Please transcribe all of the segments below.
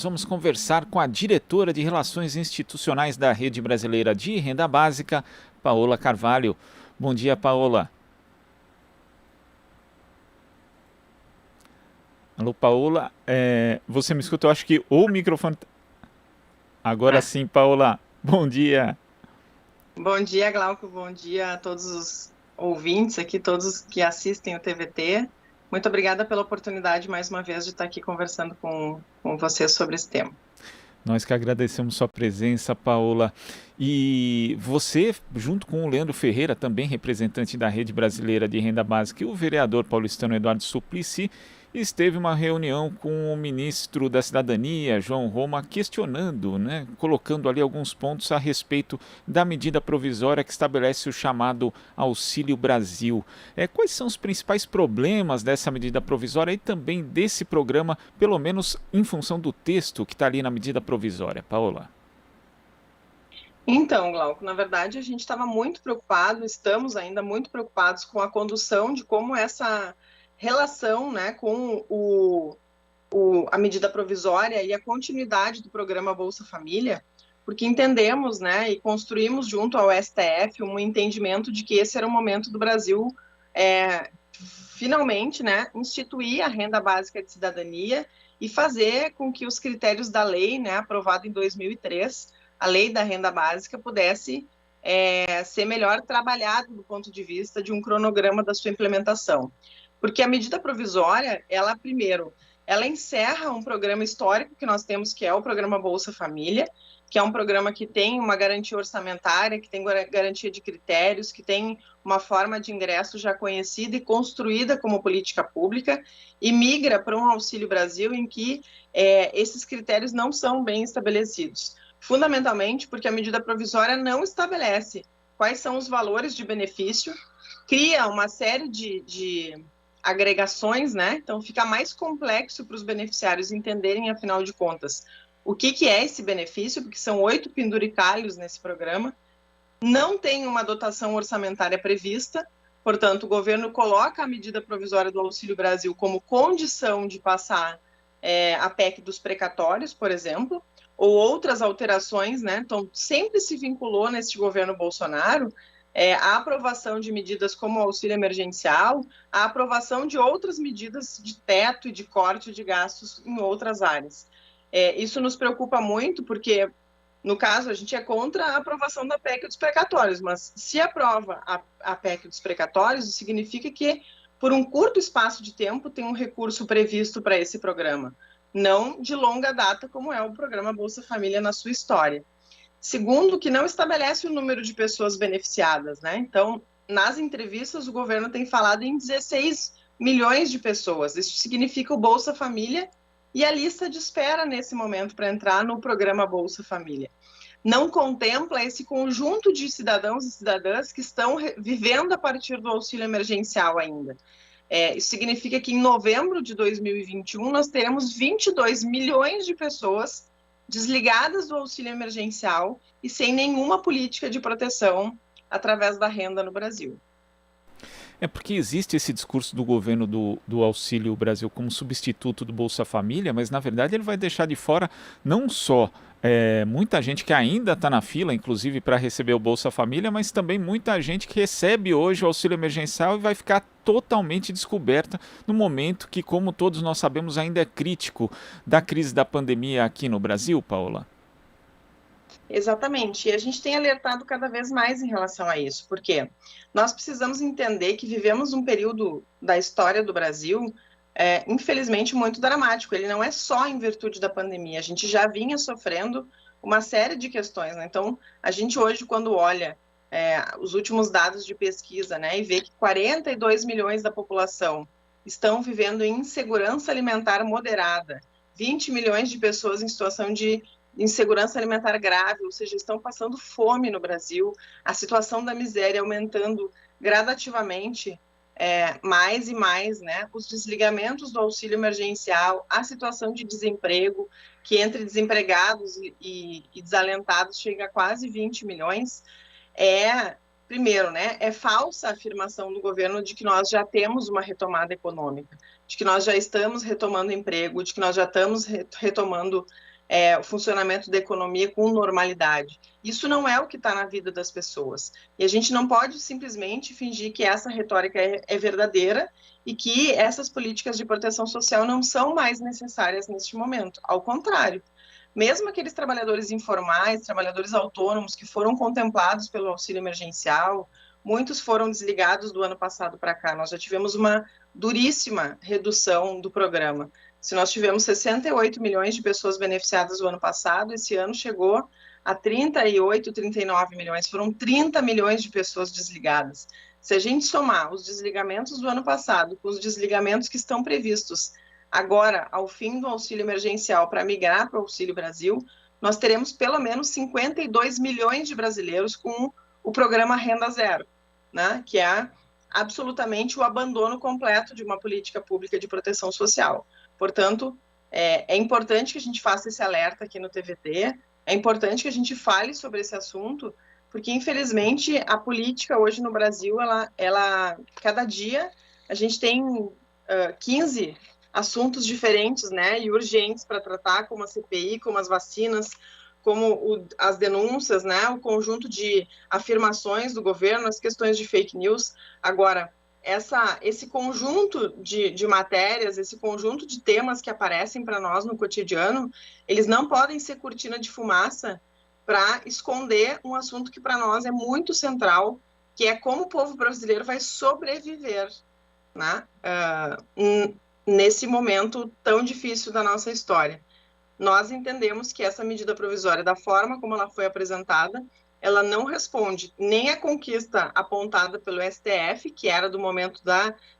vamos conversar com a diretora de Relações Institucionais da Rede Brasileira de Renda Básica, Paola Carvalho. Bom dia, Paola. Alô, Paola. Você me escuta? Eu acho que o microfone... Agora sim, Paola. Bom dia. Bom dia, Glauco. Bom dia a todos os ouvintes aqui, todos que assistem o TVT. Muito obrigada pela oportunidade, mais uma vez, de estar aqui conversando com vocês sobre esse tema. Nós que agradecemos sua presença, Paola. E você, junto com o Leandro Ferreira, também representante da Rede Brasileira de Renda Básica, e o vereador paulistano Eduardo Suplicy, esteve uma reunião com o ministro da Cidadania, João Roma, questionando, colocando ali alguns pontos a respeito da medida provisória que estabelece o chamado Auxílio Brasil. Quais são os principais problemas dessa medida provisória e também desse programa, pelo menos em função do texto que está ali na medida provisória, Paola? Então, Glauco, na verdade, a gente estava muito preocupado, estamos ainda muito preocupados com a condução de como essa relação, com a medida provisória e a continuidade do programa Bolsa Família, porque entendemos, e construímos junto ao STF um entendimento de que esse era o momento do Brasil finalmente, instituir a renda básica de cidadania e fazer com que os critérios da lei, aprovada em 2003, a lei da renda básica, pudesse ser melhor trabalhado do ponto de vista de um cronograma da sua implementação. Porque a medida provisória, ela encerra um programa histórico que nós temos, que é o programa Bolsa Família, que é um programa que tem uma garantia orçamentária, que tem garantia de critérios, que tem uma forma de ingresso já conhecida e construída como política pública, e migra para um Auxílio Brasil em que esses critérios não são bem estabelecidos. Fundamentalmente porque a medida provisória não estabelece quais são os valores de benefício, cria uma série de agregações, então fica mais complexo para os beneficiários entenderem, afinal de contas, o que é esse benefício, porque são 8 penduricalhos nesse programa, não tem uma dotação orçamentária prevista, portanto, o governo coloca a medida provisória do Auxílio Brasil como condição de passar a PEC dos precatórios, por exemplo, ou outras alterações, então sempre se vinculou neste governo Bolsonaro a aprovação de medidas como o auxílio emergencial, a aprovação de outras medidas de teto e de corte de gastos em outras áreas. Isso nos preocupa muito, porque, no caso, a gente é contra a aprovação da PEC dos precatórios, mas se aprova a PEC dos precatórios, isso significa que, por um curto espaço de tempo, tem um recurso previsto para esse programa, não de longa data, como é o programa Bolsa Família na sua história. Segundo, que não estabelece o número de pessoas beneficiadas, Então, nas entrevistas, o governo tem falado em 16 milhões de pessoas. Isso significa o Bolsa Família e a lista de espera nesse momento para entrar no programa Bolsa Família. Não contempla esse conjunto de cidadãos e cidadãs que estão vivendo a partir do auxílio emergencial ainda. Isso significa que em novembro de 2021 nós teremos 22 milhões de pessoas desligadas do auxílio emergencial e sem nenhuma política de proteção através da renda no Brasil. Porque existe esse discurso do governo do Auxílio Brasil como substituto do Bolsa Família, mas na verdade ele vai deixar de fora não só muita gente que ainda está na fila, inclusive para receber o Bolsa Família, mas também muita gente que recebe hoje o auxílio emergencial e vai ficar totalmente descoberta no momento que, como todos nós sabemos, ainda é crítico da crise da pandemia aqui no Brasil, Paola. Exatamente, e a gente tem alertado cada vez mais em relação a isso, porque nós precisamos entender que vivemos um período da história do Brasil, infelizmente, muito dramático. Ele não é só em virtude da pandemia, a gente já vinha sofrendo uma série de questões, Então, a gente hoje, quando olha os últimos dados de pesquisa, e vê que 42 milhões da população estão vivendo em insegurança alimentar moderada, 20 milhões de pessoas em situação de insegurança alimentar grave, ou seja, estão passando fome no Brasil, a situação da miséria aumentando gradativamente, mais e mais, os desligamentos do auxílio emergencial, a situação de desemprego, que entre desempregados e desalentados chega a quase 20 milhões, primeiro, é falsa a afirmação do governo de que nós já temos uma retomada econômica, de que nós já estamos retomando emprego, de que nós já estamos retomando o funcionamento da economia com normalidade. Isso não é o que está na vida das pessoas. E a gente não pode simplesmente fingir que essa retórica é verdadeira e que essas políticas de proteção social não são mais necessárias neste momento. Ao contrário, mesmo aqueles trabalhadores informais, trabalhadores autônomos que foram contemplados pelo auxílio emergencial, muitos foram desligados do ano passado para cá. Nós já tivemos uma duríssima redução do programa. Se nós tivemos 68 milhões de pessoas beneficiadas no ano passado, esse ano chegou a 38, 39 milhões. Foram 30 milhões de pessoas desligadas. Se a gente somar os desligamentos do ano passado com os desligamentos que estão previstos agora, ao fim do auxílio emergencial, para migrar para o Auxílio Brasil, nós teremos pelo menos 52 milhões de brasileiros com o programa Renda Zero, né? Que é absolutamente o abandono completo de uma política pública de proteção social. Portanto, é importante que a gente faça esse alerta aqui no TVT, é importante que a gente fale sobre esse assunto, porque, infelizmente, a política hoje no Brasil, ela cada dia, a gente tem 15 assuntos diferentes, né, e urgentes para tratar, como a CPI, como as vacinas, como as denúncias, né, o conjunto de afirmações do governo, as questões de fake news. Agora, esse conjunto de matérias, esse conjunto de temas que aparecem para nós no cotidiano, eles não podem ser cortina de fumaça para esconder um assunto que para nós é muito central, que é como o povo brasileiro vai sobreviver, né, nesse momento tão difícil da nossa história. Nós entendemos que essa medida provisória, da forma como ela foi apresentada, ela não responde nem à conquista apontada pelo STF, que era do momento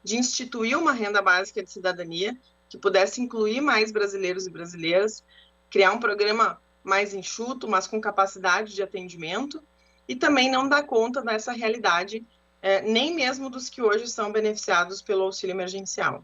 de instituir uma renda básica de cidadania, que pudesse incluir mais brasileiros e brasileiras, criar um programa mais enxuto, mas com capacidade de atendimento, e também não dá conta dessa realidade, nem mesmo dos que hoje são beneficiados pelo auxílio emergencial.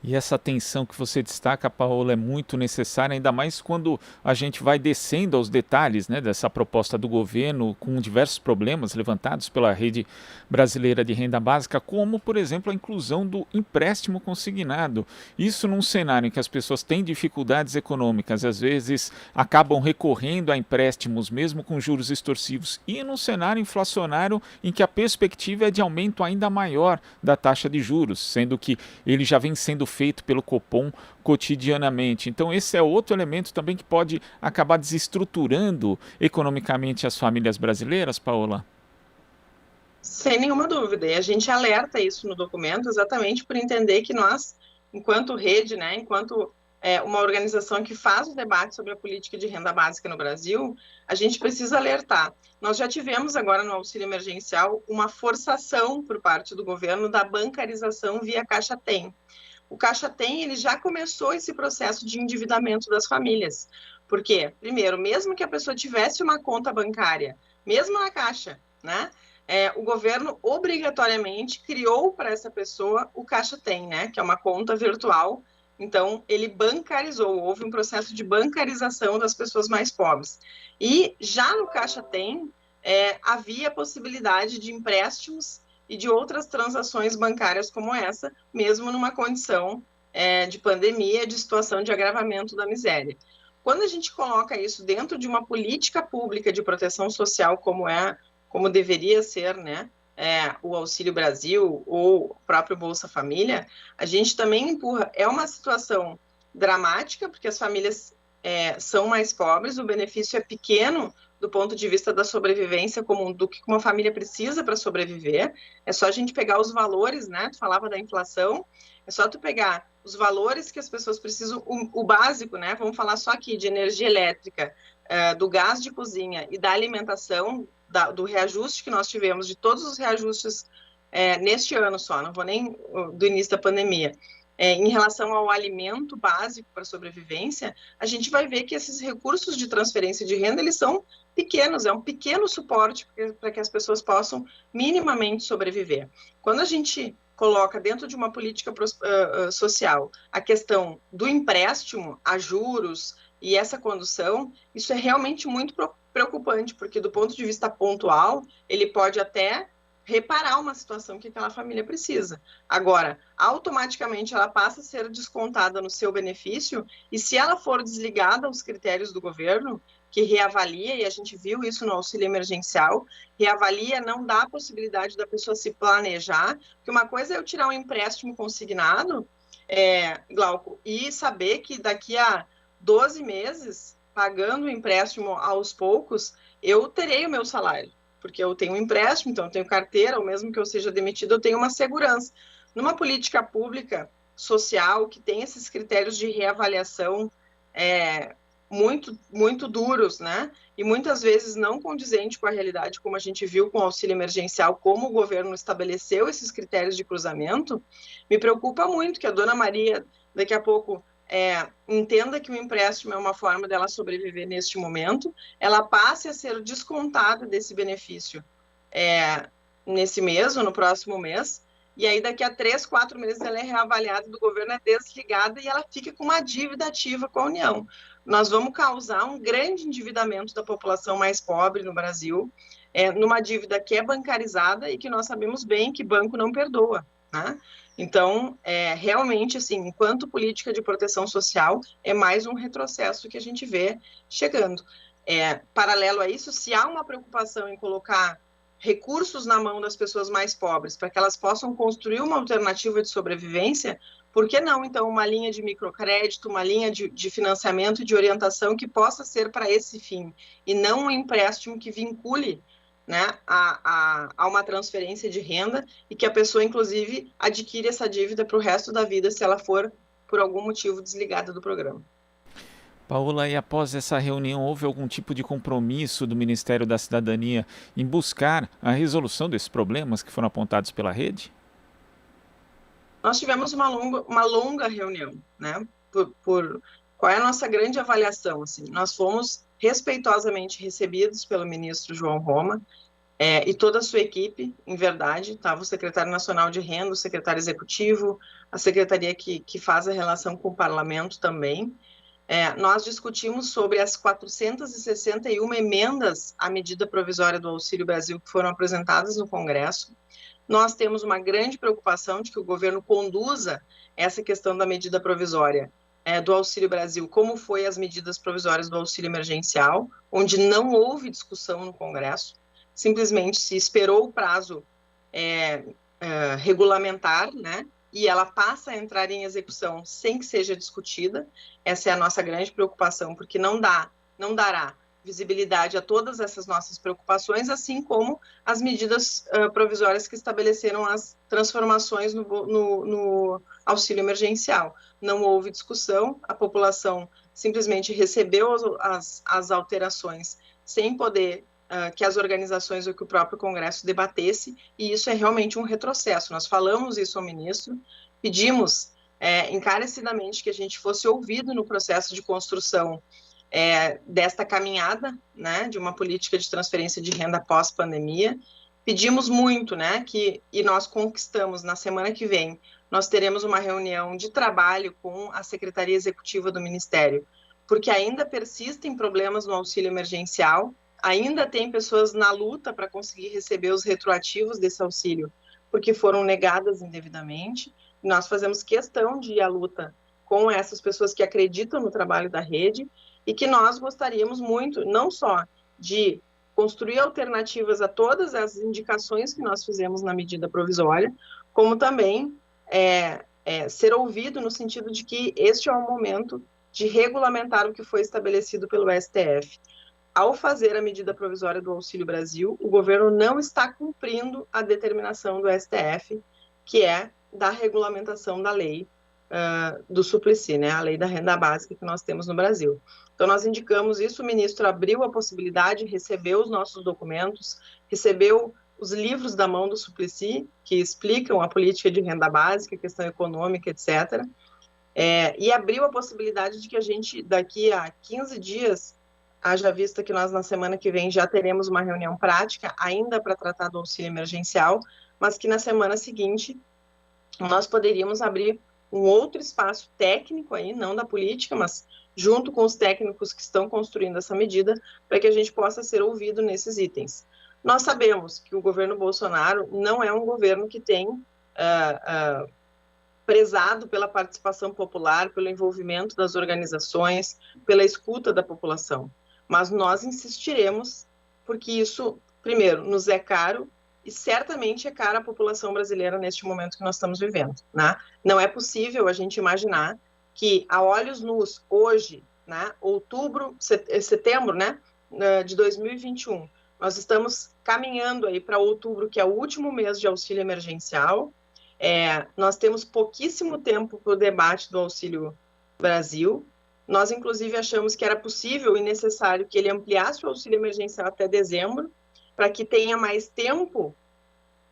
E essa atenção que você destaca, Paola, é muito necessária, ainda mais quando a gente vai descendo aos detalhes, né, dessa proposta do governo, com diversos problemas levantados pela Rede Brasileira de Renda Básica, como, por exemplo, a inclusão do empréstimo consignado. Isso num cenário em que as pessoas têm dificuldades econômicas, às vezes acabam recorrendo a empréstimos, mesmo com juros extorsivos, e num cenário inflacionário em que a perspectiva é de aumento ainda maior da taxa de juros, sendo que ele já vem sendo feito pelo Copom cotidianamente. Então esse é outro elemento também que pode acabar desestruturando economicamente as famílias brasileiras, Paola? Sem nenhuma dúvida, e a gente alerta isso no documento exatamente por entender que nós, enquanto rede, né, enquanto uma organização que faz o debate sobre a política de renda básica no Brasil, a gente precisa alertar. Nós já tivemos agora no auxílio emergencial uma forçação por parte do governo da bancarização via Caixa Tem. O Caixa Tem, ele já começou esse processo de endividamento das famílias. Por quê? Primeiro, mesmo que a pessoa tivesse uma conta bancária, mesmo na Caixa, né? O governo obrigatoriamente criou para essa pessoa o Caixa Tem, né? Que é uma conta virtual. Então, ele bancarizou, houve um processo de bancarização das pessoas mais pobres. E já no Caixa Tem, havia a possibilidade de empréstimos e de outras transações bancárias como essa, mesmo numa condição de pandemia, de situação de agravamento da miséria. Quando a gente coloca isso dentro de uma política pública de proteção social, como deveria ser, né, o Auxílio Brasil ou o próprio Bolsa Família, a gente também empurra. É uma situação dramática, porque as famílias são mais pobres, o benefício é pequeno do ponto de vista da sobrevivência comum, do que uma família precisa para sobreviver. É só a gente pegar os valores, né? Tu falava da inflação, é só tu pegar os valores que as pessoas precisam, o básico, né? Vamos falar só aqui de energia elétrica, do gás de cozinha e da alimentação, do reajuste que nós tivemos, de todos os reajustes neste ano só, não vou nem do início da pandemia. Em relação ao alimento básico para sobrevivência, a gente vai ver que esses recursos de transferência de renda, eles são pequenos, é um pequeno suporte para que as pessoas possam minimamente sobreviver. Quando a gente coloca dentro de uma política social a questão do empréstimo a juros e essa condução, isso é realmente muito preocupante, porque do ponto de vista pontual, ele pode até reparar uma situação que aquela família precisa. Agora, automaticamente ela passa a ser descontada no seu benefício, e se ela for desligada aos critérios do governo, que reavalia, e a gente viu isso no auxílio emergencial, reavalia, não dá a possibilidade da pessoa se planejar, porque uma coisa é eu tirar um empréstimo consignado, Glauco, e saber que daqui a 12 meses, pagando o empréstimo aos poucos, eu terei o meu salário, porque eu tenho um empréstimo, então eu tenho carteira, ou mesmo que eu seja demitido, eu tenho uma segurança. Numa política pública social que tem esses critérios de reavaliação muito, muito duros, né? E muitas vezes não condizente com a realidade, como a gente viu com o auxílio emergencial, como o governo estabeleceu esses critérios de cruzamento, me preocupa muito que a dona Maria, daqui a pouco, entenda que o empréstimo é uma forma dela sobreviver neste momento, ela passe a ser descontada desse benefício nesse mês ou no próximo mês, e aí daqui a 3, 4 meses ela é reavaliada do governo, é desligada e ela fica com uma dívida ativa com a União. Nós vamos causar um grande endividamento da população mais pobre no Brasil, numa dívida que é bancarizada e que nós sabemos bem que banco não perdoa, né? Então, realmente, assim, enquanto política de proteção social, é mais um retrocesso que a gente vê chegando. Paralelo a isso, se há uma preocupação em colocar recursos na mão das pessoas mais pobres, para que elas possam construir uma alternativa de sobrevivência, por que não, então, uma linha de microcrédito, uma linha de financiamento e de orientação que possa ser para esse fim, e não um empréstimo que vincule, né, a uma transferência de renda e que a pessoa, inclusive, adquire essa dívida para o resto da vida se ela for, por algum motivo, desligada do programa. Paola, e após essa reunião, houve algum tipo de compromisso do Ministério da Cidadania em buscar a resolução desses problemas que foram apontados pela rede? Nós tivemos uma longa reunião, né? Qual é a nossa grande avaliação? Assim, nós fomos respeitosamente recebidos pelo ministro João Roma e toda a sua equipe, em verdade, estava o secretário nacional de renda, o secretário executivo, a secretaria que faz a relação com o parlamento também. Nós discutimos sobre as 461 emendas à medida provisória do Auxílio Brasil que foram apresentadas no Congresso. Nós temos uma grande preocupação de que o governo conduza essa questão da medida provisória do Auxílio Brasil, como foi as medidas provisórias do auxílio emergencial, onde não houve discussão no Congresso, simplesmente se esperou o prazo regulamentar, né? E ela passa a entrar em execução sem que seja discutida. Essa é a nossa grande preocupação, porque não dará visibilidade a todas essas nossas preocupações, assim como as medidas provisórias que estabeleceram as transformações no auxílio emergencial. Não houve discussão, a população simplesmente recebeu as alterações sem poder que as organizações ou que o próprio Congresso debatesse, e isso é realmente um retrocesso. Nós falamos isso ao ministro, pedimos encarecidamente que a gente fosse ouvido no processo de construção desta caminhada, né, de uma política de transferência de renda pós-pandemia. Pedimos muito, né, e nós conquistamos na semana que vem. Nós teremos uma reunião de trabalho com a Secretaria Executiva do Ministério, porque ainda persistem problemas no auxílio emergencial, ainda tem pessoas na luta para conseguir receber os retroativos desse auxílio, porque foram negadas indevidamente. Nós fazemos questão de ir à luta com essas pessoas que acreditam no trabalho da rede e que nós gostaríamos muito, não só de construir alternativas a todas as indicações que nós fizemos na medida provisória, como também ser ouvido no sentido de que este é o momento de regulamentar o que foi estabelecido pelo STF. Ao fazer a medida provisória do Auxílio Brasil, o governo não está cumprindo a determinação do STF, que é da regulamentação da lei do Suplicy, né, a lei da renda básica que nós temos no Brasil. Então, nós indicamos isso, o ministro abriu a possibilidade, recebeu os nossos documentos, recebeu os livros da mão do Suplicy, que explicam a política de renda básica, a questão econômica, etc., e abriu a possibilidade de que a gente, daqui a 15 dias, haja vista que nós, na semana que vem, já teremos uma reunião prática, ainda para tratar do auxílio emergencial, mas que na semana seguinte nós poderíamos abrir um outro espaço técnico aí, não da política, mas junto com os técnicos que estão construindo essa medida, para que a gente possa ser ouvido nesses itens. Nós sabemos que o governo Bolsonaro não é um governo que tem prezado pela participação popular, pelo envolvimento das organizações, pela escuta da população. Mas nós insistiremos, porque isso, primeiro, nos é caro e certamente é caro à população brasileira neste momento que nós estamos vivendo, né? Não é possível a gente imaginar que, a olhos nus, hoje, né, setembro, né, de 2021, nós estamos caminhando aí para outubro, que é o último mês de auxílio emergencial. Nós temos pouquíssimo tempo para o debate do Auxílio Brasil. Nós, inclusive, achamos que era possível e necessário que ele ampliasse o auxílio emergencial até dezembro, para que tenha mais tempo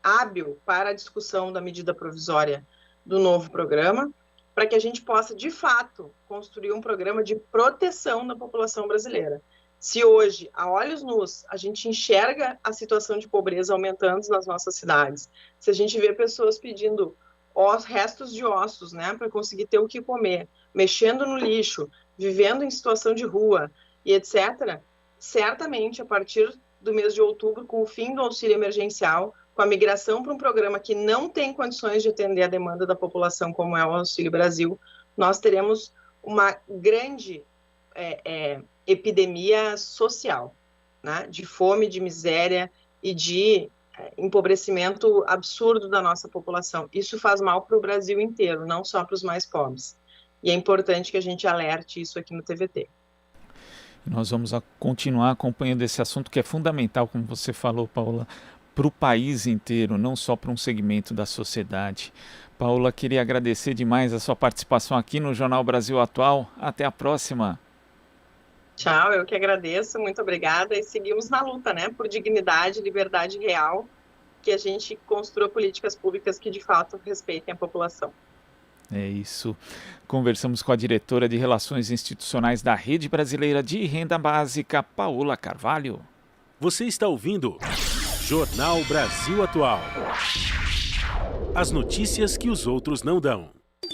hábil para a discussão da medida provisória do novo programa, para que a gente possa, de fato, construir um programa de proteção da população brasileira. Se hoje, a olhos nus, a gente enxerga a situação de pobreza aumentando nas nossas cidades, se a gente vê pessoas pedindo restos de ossos, né, para conseguir ter o que comer, mexendo no lixo, vivendo em situação de rua e etc., certamente, a partir do mês de outubro, com o fim do auxílio emergencial, com a migração para um programa que não tem condições de atender a demanda da população, como é o Auxílio Brasil, nós teremos uma grande epidemia social, né? De fome, de miséria e de empobrecimento absurdo da nossa população. Isso faz mal para o Brasil inteiro, não só para os mais pobres. E é importante que a gente alerte isso aqui no TVT. Nós vamos continuar acompanhando esse assunto que é fundamental, como você falou, Paula, para o país inteiro, não só para um segmento da sociedade. Paula, queria agradecer demais a sua participação aqui no Jornal Brasil Atual. Até a próxima. Tchau, eu que agradeço, muito obrigada. E seguimos na luta, né, por dignidade, liberdade real, que a gente construa políticas públicas que de fato respeitem a população. É isso. Conversamos com a diretora de Relações Institucionais da Rede Brasileira de Renda Básica, Paula Carvalho. Você está ouvindo Jornal Brasil Atual. As notícias que os outros não dão.